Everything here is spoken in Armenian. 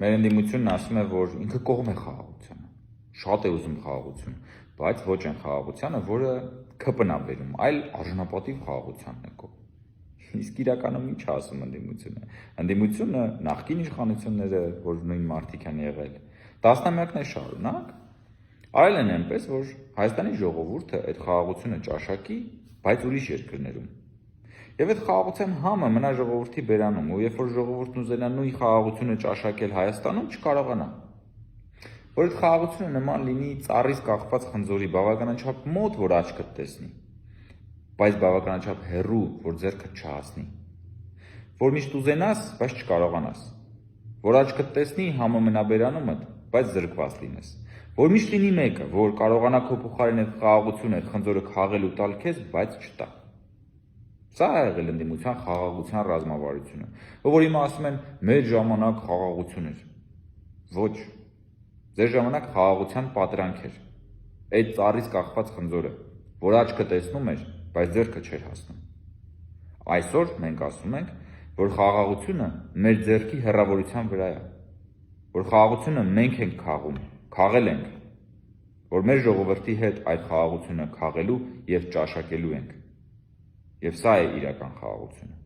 Մեր ընդդիմությունն ասում է, որ ինքը կողմ է խաղաղությանը, շատ է ուզում խաղաղություն, բայց ոչ այն խաղաղությանը, որը ԿՊ-ն է բերում, այլ արժանապատիվ խաղաղությանն է կողմ։ Իսկ իրականում ինչ ասում ընդդիմությունը։ Ընդդիմությունը նախկին իշխանությունները, որ նույն մարդիկ են եղել, տասնամյակներ շարունակ արել են այնպես, որ Հայաստանի ժողովուրդը այդ խաղաղությունը ճաշակի, բայց ուրիշ երկրներում։ Եվ այդ խաղաղության համը մնա ժողովրդի բերանում, ու երբ որ ժողովուրդն ուզենա նույն խաղաղությունը ճաշակել Հայաստանում, չկարողանա։ Որ այդ խաղաղությունը նման լինի ծառից կախված խնձորի, բավականաչափ մոտ, որ աչքդ տեսնի, բայց բավականաչափ հեռու, որ ձեռքդ չհասնի։ Որ միշտ ուզենաս, բայց չկարողանաս։ Որ աչքդ տեսնի, համը մնա բերանումդ, բայց զրկված լինես։ Որ միշտ լինի մեկը, որ կարողանա քո փոխարեն այդ խաղաղությունը, այդ խնձորը քաղել ու տալ քեզ, բայց չտա։ Սա է եղել ընդդիմության խաղաղության ռազմավարությունը, որ հիմա ասում են մեր ժամանակ խաղաղություն էր։ Ոչ, ձեր ժամանակ խաղաղության պատրանք էր։ Այդ ծառից կախված խնձորը, որ աչքը տեսնում էր, բայց ձեռքը չէր հասնում։ Այսօր մենք ասում ենք, որ խաղաղությունը մեր ձեռքի հեռավորության վրա է, որ խաղաղությունը մենք ենք քաղում, քաղել ենք, որ մեր ժողովրդի հետ այդ խաղաղությունը քաղելու եւ ճաշակելու ենք։ Եվ սա է իրական խաղաղությունը։